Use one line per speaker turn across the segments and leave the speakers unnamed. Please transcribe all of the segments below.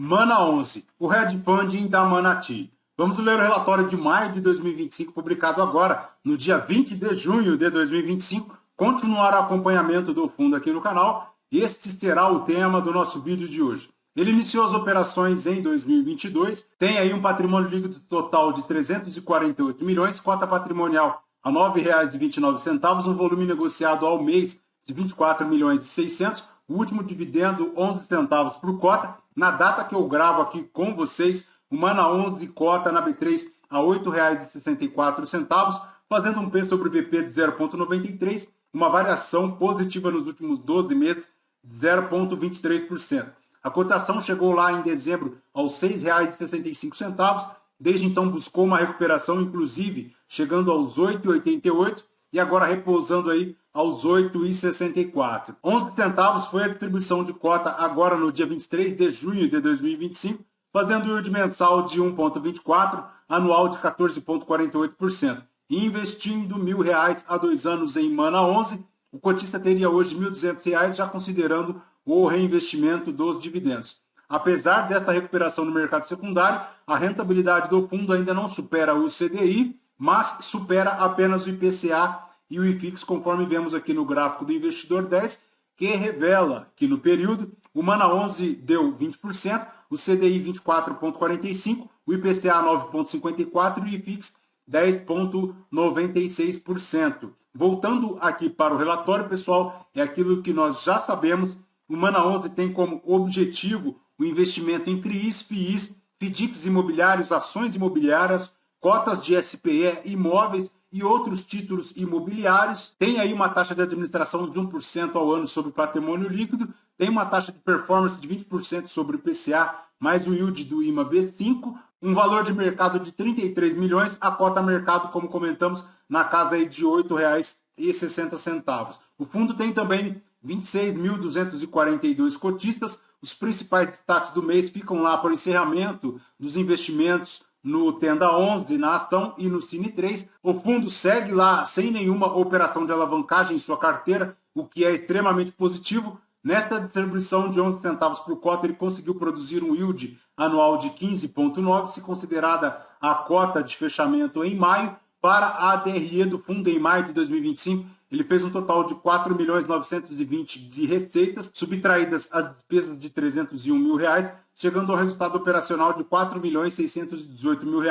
Mana 11, o Red Funding da Manati. Vamos ler o relatório de maio de 2025, publicado agora, no dia 20 de junho de 2025. Continuará o acompanhamento do fundo aqui no canal. Este será o tema do nosso vídeo de hoje. Ele iniciou as operações em 2022, tem aí um patrimônio líquido total de 348 milhões, cota patrimonial a R$ 9,29, um volume negociado ao mês de 24 milhões e 600, o último dividendo 11 centavos por cota. Na data que eu gravo aqui com vocês, o Mana 11 cota na B3 a R$ 8,64, fazendo um P sobre VP de 0,93, uma variação positiva nos últimos 12 meses de 0,23%. A cotação chegou lá em dezembro aos R$ 6,65, desde então buscou uma recuperação, inclusive chegando aos 8,88 e agora repousando aí aos 8,64. 11 centavos foi a distribuição de cota agora no dia 23 de junho de 2025, fazendo yield mensal de 1,24, anual de 14,48%. E investindo R$ 1.000 a 2 anos em Mana 11, o cotista teria hoje R$ 1.200, já considerando o reinvestimento dos dividendos. Apesar desta recuperação no mercado secundário, a rentabilidade do fundo ainda não supera o CDI, mas supera apenas o IPCA e o IFIX, conforme vemos aqui no gráfico do Investidor 10, que revela que no período o Mana 11 deu 20%, o CDI 24,45%, o IPCA 9,54% e o IFIX 10,96%. Voltando aqui para o relatório, pessoal, é aquilo que nós já sabemos. O Mana 11 tem como objetivo o investimento em CRIs, FIIs, FDICs imobiliários, ações imobiliárias, cotas de SPE, imóveis e outros títulos imobiliários. Tem aí uma taxa de administração de 1% ao ano sobre patrimônio líquido, tem uma taxa de performance de 20% sobre o IPCA, mais o yield do IMA B5, um valor de mercado de 33 milhões, a cota mercado, como comentamos, na casa aí de R$ 8,60. O fundo tem também 26.242 cotistas. Os principais destaques do mês ficam lá por encerramento dos investimentos no Tenda 11, na Ação e no Cine 3. O fundo segue lá sem nenhuma operação de alavancagem em sua carteira, o que é extremamente positivo. Nesta distribuição de 11 centavos por cota, ele conseguiu produzir um yield anual de 15,9, se considerada a cota de fechamento em maio. Para a DRE do fundo em maio de 2025, ele fez um total de 4.920 de receitas, subtraídas as despesas de R$ 301 mil, chegando ao resultado operacional de R$ 4.618 mil,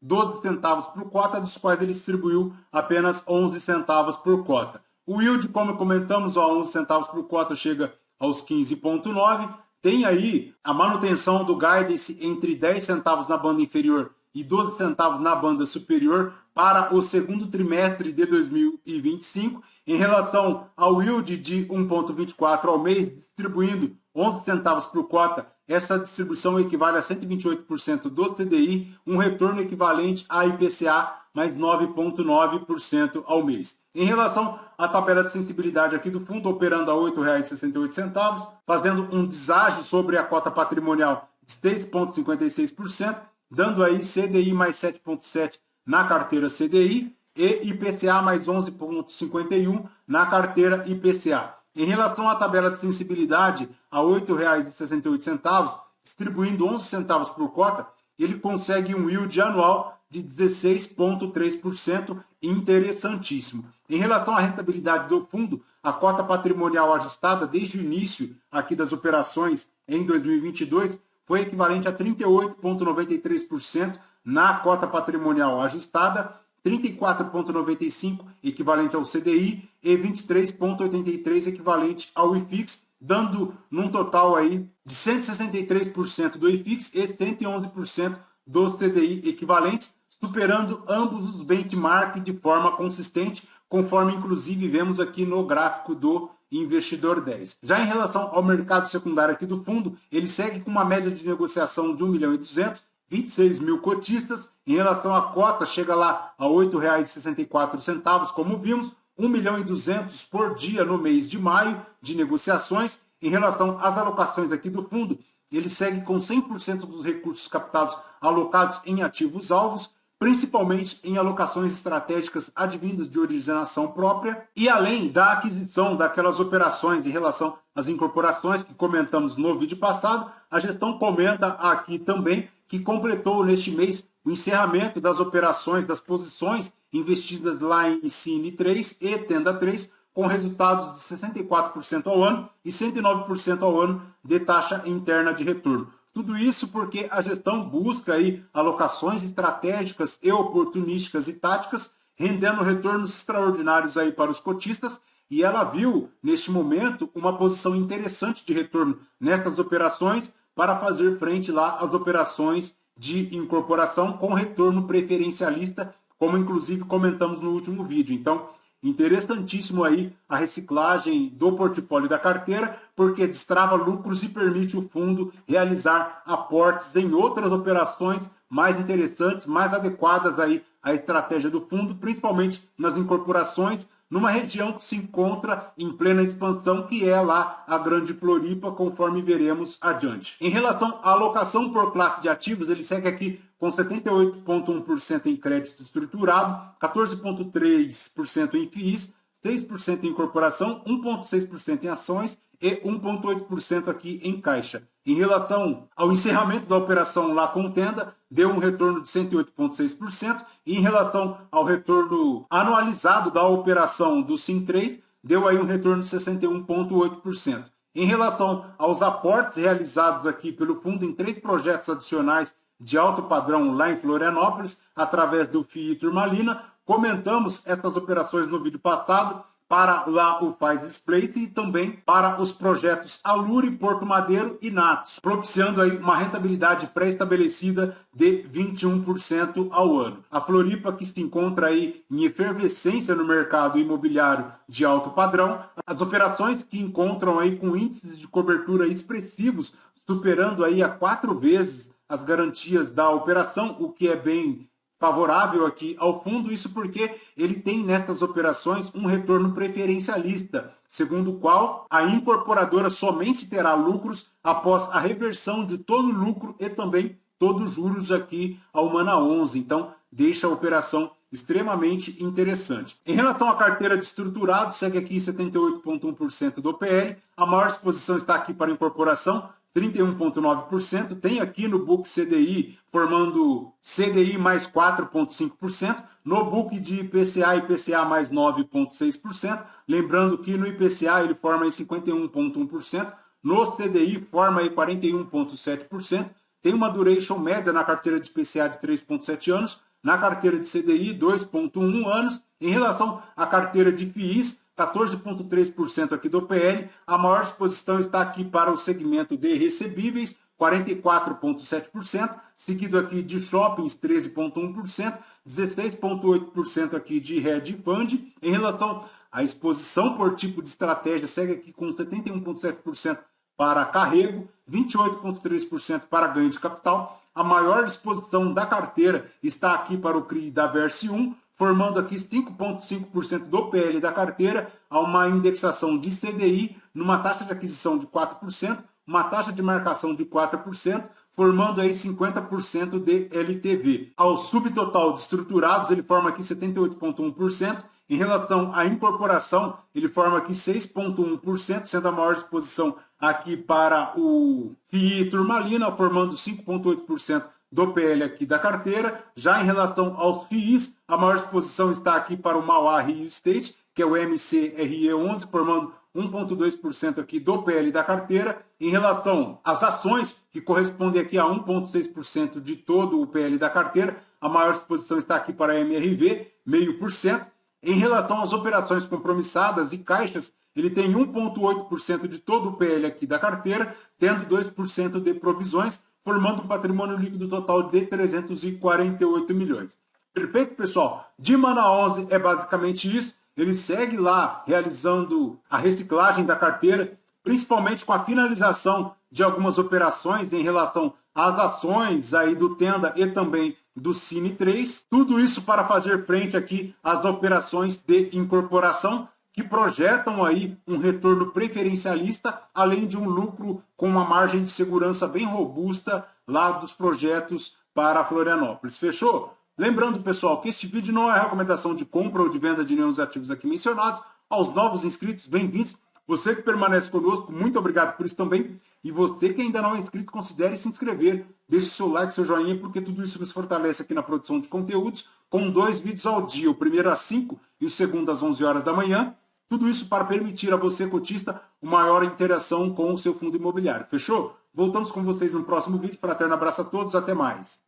12 centavos por cota, dos quais ele distribuiu apenas 11 centavos por cota. O yield, como comentamos, a 11 centavos por cota chega aos 15,9. Tem aí a manutenção do guidance entre 10 centavos na banda inferior e 12 centavos na banda superior para o segundo trimestre de 2025, em relação ao yield de 1,24 ao mês, distribuindo 11 centavos por cota. Essa distribuição equivale a 128% do CDI, um retorno equivalente a IPCA mais 9,9% ao mês. Em relação à tabela de sensibilidade aqui do fundo, operando a R$ 8,68, fazendo um deságio sobre a cota patrimonial de 6,56%, dando aí CDI mais 7,7% na carteira CDI e IPCA mais 11,51% na carteira IPCA. Em relação à tabela de sensibilidade a R$ 8,68, distribuindo 11 centavos por cota, ele consegue um yield anual de 16,3%, interessantíssimo. Em relação à rentabilidade do fundo, a cota patrimonial ajustada desde o início aqui das operações em 2022 foi equivalente a 38,93% na cota patrimonial ajustada, 34,95% equivalente ao CDI e 23,83% equivalente ao IFIX, dando num total aí de 163% do IFIX e 111% do CDI equivalente, superando ambos os benchmarks de forma consistente, conforme inclusive vemos aqui no gráfico do Investidor 10. Já em relação ao mercado secundário aqui do fundo, ele segue com uma média de negociação de 1.200.000, 26 mil cotistas. Em relação à cota, chega lá a R$ 8,64, como vimos, 1.200.000 por dia no mês de maio de negociações. Em relação às alocações aqui do fundo, ele segue com 100% dos recursos captados alocados em ativos alvos, principalmente em alocações estratégicas advindas de originação própria e além da aquisição daquelas operações em relação às incorporações que comentamos no vídeo passado, a gestão comenta aqui também que completou neste mês o encerramento das operações das posições investidas lá em Cine 3 e Tenda 3, com resultados de 64% ao ano e 109% ao ano de taxa interna de retorno. Tudo isso porque a gestão busca aí alocações estratégicas e oportunísticas e táticas, rendendo retornos extraordinários aí para os cotistas, e ela viu, neste momento, uma posição interessante de retorno nestas operações para fazer frente lá às operações de incorporação com retorno preferencialista, como inclusive comentamos no último vídeo. Então, interessantíssimo aí a reciclagem do portfólio da carteira, porque destrava lucros e permite o fundo realizar aportes em outras operações mais interessantes, mais adequadas aí à estratégia do fundo, principalmente nas incorporações, numa região que se encontra em plena expansão, que é lá a Grande Floripa, conforme veremos adiante. Em relação à alocação por classe de ativos, ele segue aqui com 78,1% em crédito estruturado, 14,3% em FIIs, 6% em incorporação, 1,6% em ações e 1,8% aqui em caixa. Em relação ao encerramento da operação lá com Tenda, deu um retorno de 108,6%, e em relação ao retorno anualizado da operação do SIM3, deu aí um retorno de 61,8%. Em relação aos aportes realizados aqui pelo fundo em 3 projetos adicionais de alto padrão lá em Florianópolis, através do FII Turmalina, comentamos essas operações no vídeo passado, para lá o Faz Place e também para os projetos Alure, Porto Madeiro e Natos, propiciando aí uma rentabilidade pré-estabelecida de 21% ao ano. A Floripa, que se encontra aí em efervescência no mercado imobiliário de alto padrão, as operações que encontram aí com índices de cobertura expressivos, superando aí a 4 vezes as garantias da operação, o que é bem favorável aqui ao fundo, isso porque ele tem nestas operações um retorno preferencialista, segundo o qual a incorporadora somente terá lucros após a reversão de todo o lucro e também todos os juros aqui ao Mana 11. Então, deixa a operação extremamente interessante. Em relação à carteira de estruturado, segue aqui 78,1% do PL. A maior exposição está aqui para incorporação, 31,9%, tem aqui no book CDI formando CDI mais 4,5%, no book de IPCA e IPCA mais 9,6%, lembrando que no IPCA ele forma 51,1%, no CDI forma 41,7%, tem uma duration média na carteira de IPCA de 3,7 anos, na carteira de CDI 2,1 anos, em relação à carteira de FIIs, 14,3% aqui do PL, a maior exposição está aqui para o segmento de recebíveis, 44,7%, seguido aqui de shoppings, 13,1%, 16,8% aqui de hedge fund. Em relação à exposição por tipo de estratégia, segue aqui com 71,7% para carrego, 28,3% para ganho de capital. A maior exposição da carteira está aqui para o CRI da Verse 1, formando aqui 5,5% do PL da carteira, a uma indexação de CDI, numa taxa de aquisição de 4%, uma taxa de marcação de 4%, formando aí 50% de LTV. Ao subtotal de estruturados, ele forma aqui 78,1%. Em relação à incorporação, ele forma aqui 6,1%, sendo a maior exposição aqui para o FII Turmalina, formando 5,8% do PL aqui da carteira. Já em relação aos FIIs, a maior exposição está aqui para o Mauá Rio Estate, que é o MCRE11, formando 1,2% aqui do PL da carteira. Em relação às ações, que correspondem aqui a 1,6% de todo o PL da carteira, a maior exposição está aqui para a MRV, 0,5%. Em relação às operações compromissadas e caixas, ele tem 1,8% de todo o PL aqui da carteira, tendo 2% de provisões, formando um patrimônio líquido total de 348 milhões. Perfeito, pessoal? De Mana 11 é basicamente isso. Ele segue lá realizando a reciclagem da carteira, principalmente com a finalização de algumas operações em relação às ações aí do Tenda e também do Cine 3. Tudo isso para fazer frente aqui às operações de incorporação, que projetam aí um retorno preferencialista, além de um lucro com uma margem de segurança bem robusta lá dos projetos para Florianópolis. Fechou? Lembrando, pessoal, que este vídeo não é recomendação de compra ou de venda de nenhum dos ativos aqui mencionados. Aos novos inscritos, bem-vindos. Você que permanece conosco, muito obrigado por isso também. E você que ainda não é inscrito, considere se inscrever. Deixe seu like, seu joinha, porque tudo isso nos fortalece aqui na produção de conteúdos, com 2 vídeos ao dia, o primeiro às 5 e o segundo às 11 horas da manhã. Tudo isso para permitir a você, cotista, uma maior interação com o seu fundo imobiliário. Fechou? Voltamos com vocês no próximo vídeo. Fraterno abraço a todos, até mais.